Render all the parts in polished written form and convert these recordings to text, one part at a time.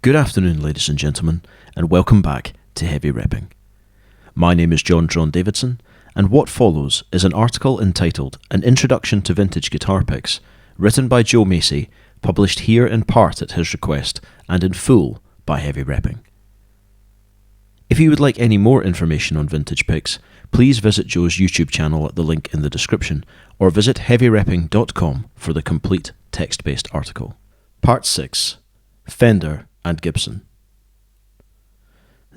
Good afternoon, ladies and gentlemen, and welcome back to Heavy Repping. My name is John Davidson, and what follows is an article entitled An Introduction to Vintage Guitar Picks, written by Joe Macey, published here in part at his request and in full by Heavy Repping. If you would like any more information on vintage picks, please visit Joe's YouTube channel at the link in the description, or visit heavyrepping.com for the complete text-based article. Part 6. Fender and Gibson.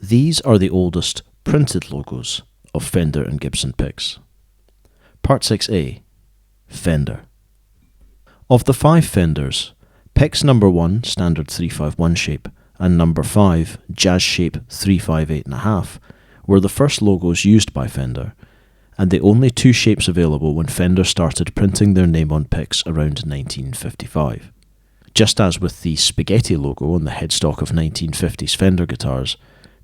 These are the oldest printed logos of Fender and Gibson picks. Part 6a. Fender. Of the 5 Fenders, picks number 1, standard 351 shape, and number 5, jazz shape 358.5, were the first logos used by Fender, and the only 2 shapes available when Fender started printing their name on picks around 1955. Just as with the spaghetti logo on the headstock of 1950s Fender guitars,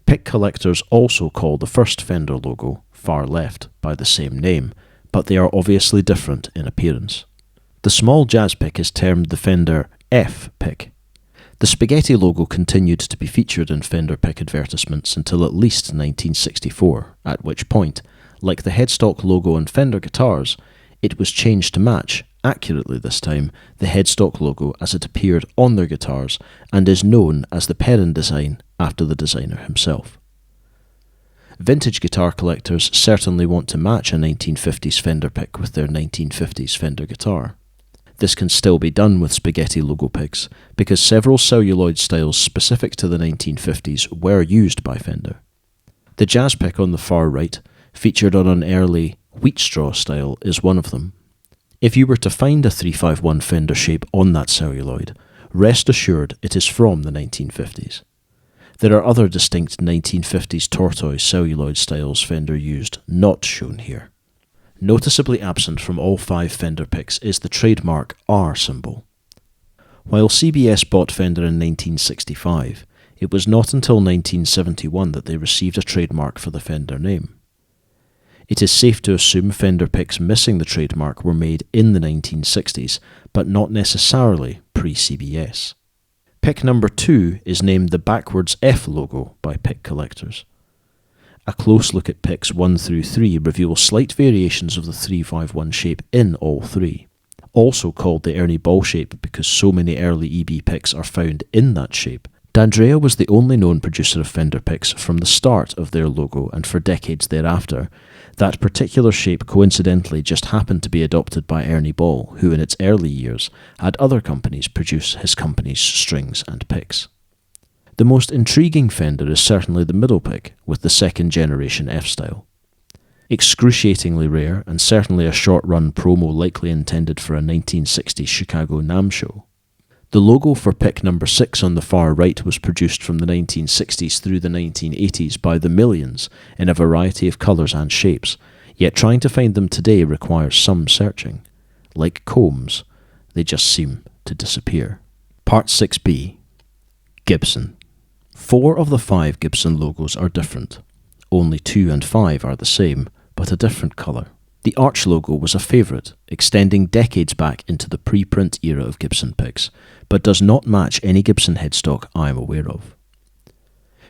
pick collectors also call the first Fender logo, far left, by the same name, but they are obviously different in appearance. The small jazz pick is termed the Fender F pick. The spaghetti logo continued to be featured in Fender pick advertisements until at least 1964, at which point, like the headstock logo on Fender guitars, it was changed to match, accurately this time, the headstock logo as it appeared on their guitars and is known as the Perrin design after the designer himself. Vintage guitar collectors certainly want to match a 1950s Fender pick with their 1950s Fender guitar. This can still be done with spaghetti logo picks because several celluloid styles specific to the 1950s were used by Fender. The jazz pick on the far right, featured on an early wheat straw style, is one of them. If you were to find a 351 Fender shape on that celluloid, rest assured it is from the 1950s. There are other distinct 1950s tortoise celluloid styles Fender used, not shown here. Noticeably absent from all 5 Fender picks is the trademark R symbol. While CBS bought Fender in 1965, it was not until 1971 that they received a trademark for the Fender name. It is safe to assume Fender picks missing the trademark were made in the 1960s, but not necessarily pre-CBS. Pick number 2 is named the backwards F logo by pick collectors. A close look at picks 1 through 3 reveals slight variations of the 351 shape in all 3, also called the Ernie Ball shape because so many early EB picks are found in that shape. D'Andrea was the only known producer of Fender picks from the start of their logo and for decades thereafter. That particular shape coincidentally just happened to be adopted by Ernie Ball, who in its early years had other companies produce his company's strings and picks. The most intriguing Fender is certainly the middle pick, with the second generation F-style. Excruciatingly rare, and certainly a short-run promo likely intended for a 1960s Chicago NAMM show. The logo for pick number 6 on the far right was produced from the 1960s through the 1980s by the millions in a variety of colours and shapes, yet trying to find them today requires some searching. Like combs, they just seem to disappear. Part 6b. Gibson. 4 of the 5 Gibson logos are different. Only 2 and 5 are the same, but a different colour. The arch logo was a favourite, extending decades back into the pre-print era of Gibson picks, but does not match any Gibson headstock I am aware of.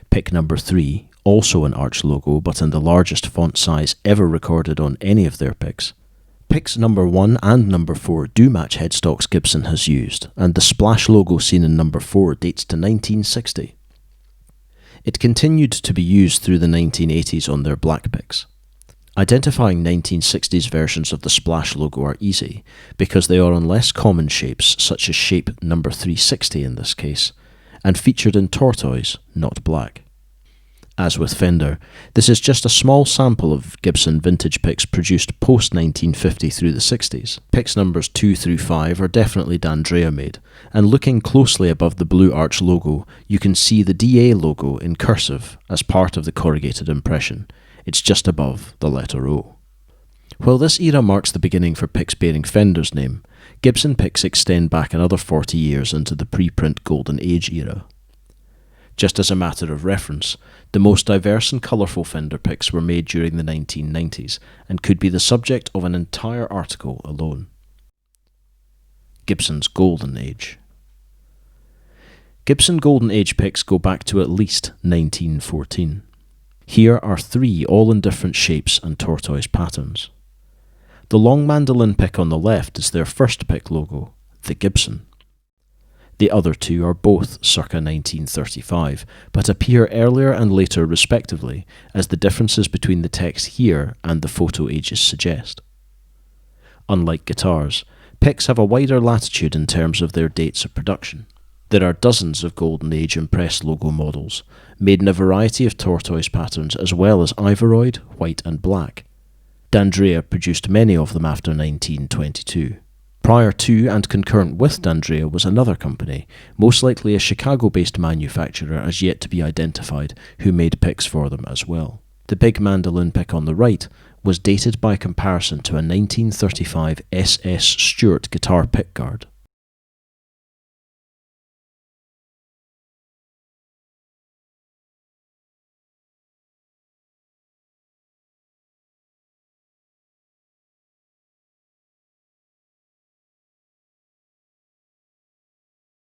Pick number 3, also an arch logo but in the largest font size ever recorded on any of their picks. Picks number 1 and number 4 do match headstocks Gibson has used, and the splash logo seen in number 4 dates to 1960. It continued to be used through the 1980s on their black picks. Identifying 1960s versions of the splash logo are easy, because they are on less common shapes such as shape number 360 in this case, and featured in tortoise, not black. As with Fender, this is just a small sample of Gibson vintage picks produced post-1950 through the 60s. Picks numbers 2 through 5 are definitely D'Andrea made, and looking closely above the blue arch logo, you can see the DA logo in cursive as part of the corrugated impression. It's just above the letter O. While this era marks the beginning for picks bearing Fender's name, Gibson picks extend back another 40 years into the pre-print Golden Age era. Just as a matter of reference, the most diverse and colourful Fender picks were made during the 1990s and could be the subject of an entire article alone. Gibson's Golden Age. Gibson Golden Age picks go back to at least 1914. Here are 3 all in different shapes and tortoise patterns. The long mandolin pick on the left is their first pick logo, the Gibson. The other 2 are both circa 1935, but appear earlier and later respectively, as the differences between the text here and the photo ages suggest. Unlike guitars, picks have a wider latitude in terms of their dates of production. There are dozens of Golden Age impressed logo models, made in a variety of tortoise patterns as well as ivoroid, white and black. D'Andrea produced many of them after 1922. Prior to and concurrent with D'Andrea was another company, most likely a Chicago-based manufacturer as yet to be identified, who made picks for them as well. The big mandolin pick on the right was dated by comparison to a 1935 SS Stewart guitar pickguard.